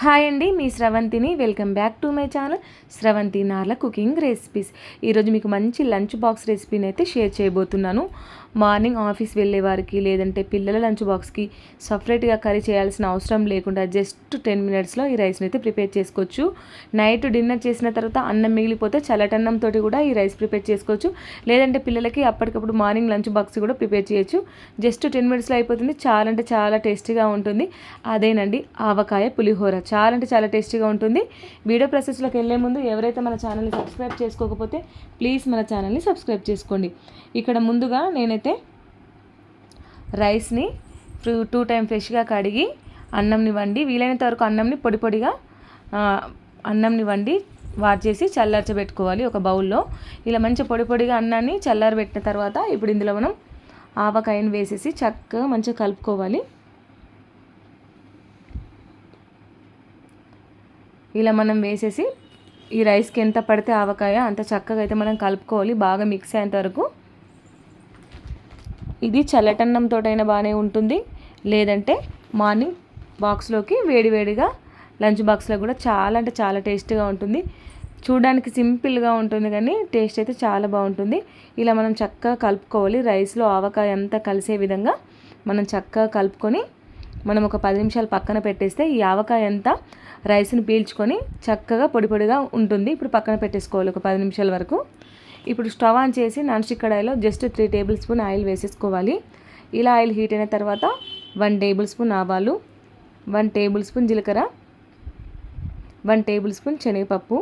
Hi అండి, మీ స్రవంతిని. Welcome back to my channel Sravanthi Narla cooking recipes. ఈరోజు మీకు మంచి లంచ్ బాక్స్ రెసిపీని అయితే షేర్ చేయబోతున్నాను. మార్నింగ్ ఆఫీస్ వెళ్ళే వారికి లేదంటే పిల్లల లంచ్ బాక్స్కి సపరేట్గా కర్రీ చేయాల్సిన అవసరం లేకుండా జస్ట్ 10 మినిట్స్లో ఈ రైస్ని అయితే ప్రిపేర్ చేసుకోవచ్చు. నైట్ డిన్నర్ చేసిన తర్వాత అన్నం మిగిలిపోతే చల్లటన్నంతో కూడా ఈ రైస్ ప్రిపేర్ చేసుకోవచ్చు. లేదంటే పిల్లలకి అప్పటికప్పుడు మార్నింగ్ లంచ్ బాక్స్ కూడా ప్రిపేర్ చేయొచ్చు. జస్ట్ 10 మినిట్స్లో అయిపోతుంది. చాలా అంటే చాలా టేస్టీగా ఉంటుంది. అదేనండి ఆవకాయ పులిహోర. చాలా అంటే చాలా టేస్టీగా ఉంటుంది. వీడియో ప్రాసెస్లోకి వెళ్ళే ముందు ఎవరైతే మన ఛానల్ని సబ్స్క్రైబ్ చేసుకోకపోతే ప్లీజ్ మన ఛానల్ని సబ్స్క్రైబ్ చేసుకోండి. ఇక్కడ ముందుగా నేనైతే రైస్ని 2 టైమ్ ఫ్రెష్గా కడిగి అన్నంని వండి వీలైనంత వరకు అన్నంని పొడి పొడిగా అన్నంని వండి వార్చేసి చల్లార్చబెట్టుకోవాలి ఒక బౌల్లో. ఇలా మంచి పొడి పొడిగా అన్నాన్ని చల్లారబెట్టిన తర్వాత ఇప్పుడు ఇందులో మనం ఆవకాయని వేసేసి చక్కగా మంచిగా కలుపుకోవాలి. ఇలా మనం వేసేసి ఈ రైస్కి ఎంత పడితే ఆవకాయ అంత చక్కగా అయితే మనం కలుపుకోవాలి, బాగా మిక్స్ అయ్యేంత వరకు. ఇది చల్లటన్నంతో అయినా బాగానే ఉంటుంది, లేదంటే మార్నింగ్ బాక్స్లోకి వేడివేడిగా లంచ్ బాక్స్లో కూడా చాలా అంటే చాలా టేస్ట్గా ఉంటుంది. చూడడానికి సింపుల్గా ఉంటుంది కానీ టేస్ట్ అయితే చాలా బాగుంటుంది. ఇలా మనం చక్కగా కలుపుకోవాలి. రైస్లో ఆవకాయ అంతా కలిసే విధంగా మనం చక్కగా కలుపుకొని మనం ఒక 10 నిమిషాలు పక్కన పెట్టేస్తే ఈ ఆవకాయ అంతా రైస్ని పీల్చుకొని చక్కగా పొడి పొడిగా ఉంటుంది. ఇప్పుడు పక్కన పెట్టేసుకోవాలి ఒక 10 నిమిషాల వరకు. ఇప్పుడు స్టవ్ ఆన్ చేసి నాన్ స్టిక్ కడాయిలో జస్ట్ 3 టేబుల్ స్పూన్ ఆయిల్ వేసేసుకోవాలి. ఇలా ఆయిల్ హీట్ అయిన తర్వాత 1 టేబుల్ స్పూన్ ఆవాలు, 1 టేబుల్ స్పూన్ జీలకర్ర, 1 టేబుల్ స్పూన్ శనగపప్పు,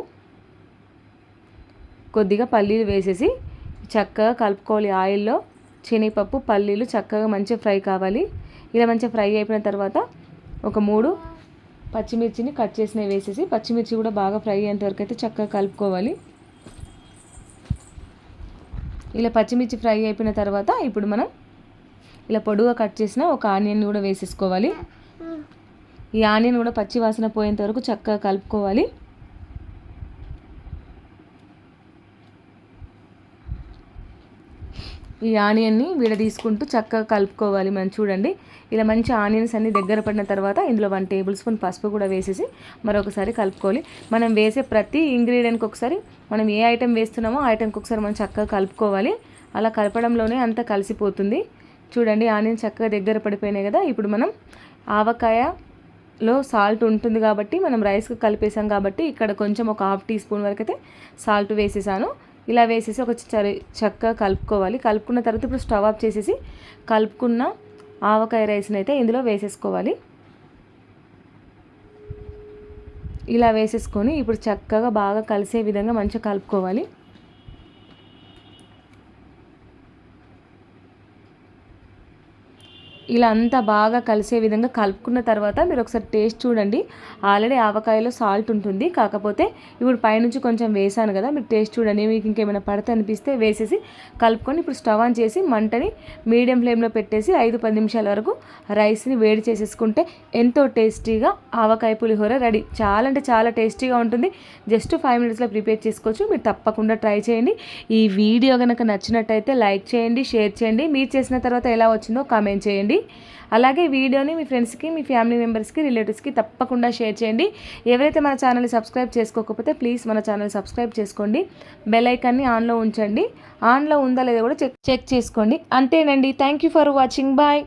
కొద్దిగా పల్లీలు వేసేసి చక్కగా కలుపుకోవాలి. ఆయిల్లో శనగపప్పు పల్లీలు చక్కగా మంచిగా ఫ్రై కావాలి. ఇలా మంచిగా ఫ్రై అయిపోయిన తర్వాత ఒక 3 పచ్చిమిర్చిని కట్ చేసినవి వేసేసి పచ్చిమిర్చి కూడా బాగా ఫ్రై అయ్యేంత వరకు అయితే చక్కగా కలుపుకోవాలి. ఇలా పచ్చిమిర్చి ఫ్రై అయిపోయిన తర్వాత ఇప్పుడు మనం ఇలా పొడుగా కట్ చేసిన ఒక ఆనియన్ కూడా వేసేసుకోవాలి. ఈ ఆనియన్ కూడా పచ్చి వాసన పోయేంత వరకు చక్కగా కలుపుకోవాలి. ఈ ఆనియన్ని తీసుకుంటూ చక్కగా కలుపుకోవాలి. మనం చూడండి ఇలా మంచి ఆనియన్స్ అన్ని దగ్గర పడిన తర్వాత ఇందులో 1 టేబుల్ స్పూన్ పసుపు కూడా వేసేసి మరొకసారి కలుపుకోవాలి. మనం వేసే ప్రతి ఇంగ్రీడియంట్కి ఒకసారి మనం ఏ ఐటెం వేస్తున్నామో ఆ ఐటెంకి ఒకసారి మనం చక్కగా కలుపుకోవాలి. అలా కలపడంలోనే అంతా కలిసిపోతుంది. చూడండి ఆనియన్ చక్కగా దగ్గర పడిపోయినాయి కదా. ఇప్పుడు మనం ఆవకాయలో సాల్ట్ ఉంటుంది కాబట్టి మనం రైస్కి కలిపేసాం కాబట్టి ఇక్కడ కొంచెం ఒక 1/2 టీ స్పూన్ వరకు అయితే సాల్ట్ వేసేసాను. ఇలా వేసేసి ఒక చక్కగా కలుపుకోవాలి. కలుపుకున్న తర్వాత ఇప్పుడు స్టవ్ ఆఫ్ చేసేసి కలుపుకున్న ఆవకాయ రైస్ని అయితే ఇందులో వేసేసుకోవాలి. ఇలా వేసేసుకొని ఇప్పుడు చక్కగా బాగా కలిసే విధంగా మంచిగా కలుపుకోవాలి. ఇలా అంతా బాగా కలిసే విధంగా కలుపుకున్న తర్వాత మీరు ఒకసారి టేస్ట్ చూడండి. ఆల్రెడీ ఆవకాయలో సాల్ట్ ఉంటుంది, కాకపోతే ఇప్పుడు పైనుంచి కొంచెం వేసాను కదా, మీరు టేస్ట్ చూడండి. మీకు ఇంకేమైనా పడితే అనిపిస్తే వేసేసి కలుపుకొని ఇప్పుడు స్టవ్ ఆన్ చేసి మంటని మీడియం ఫ్లేమ్లో పెట్టేసి 5-10 నిమిషాల వరకు రైస్ని వేడి చేసేసుకుంటే ఎంతో టేస్టీగా ఆవకాయ పులిహోర రెడీ. చాలా అంటే చాలా టేస్టీగా ఉంటుంది. జస్ట్ 5 మినిట్స్లో ప్రిపేర్ చేసుకోవచ్చు. మీరు తప్పకుండా ట్రై చేయండి. ఈ వీడియో కనుక నచ్చినట్టయితే లైక్ చేయండి, షేర్ చేయండి. మీరు చేసిన తర్వాత ఎలా వచ్చిందో కామెంట్ చేయండి. అలాగే వీడియోని మీ ఫ్రెండ్స్కి, మీ ఫ్యామిలీ మెంబర్స్కి, రిలేటివ్స్కి తప్పకుండా షేర్ చేయండి. ఎవరైతే మన ఛానల్ని సబ్స్క్రైబ్ చేసుకోకపోతే ప్లీజ్ మన ఛానల్ సబ్స్క్రైబ్ చేసుకోండి. బెల్ ఐకాన్ని ఆన్లో ఉంచండి. ఆన్లో ఉందా లేదా కూడా చెక్ చేసుకోండి. అంతేనండి. Thank you for watching. Bye.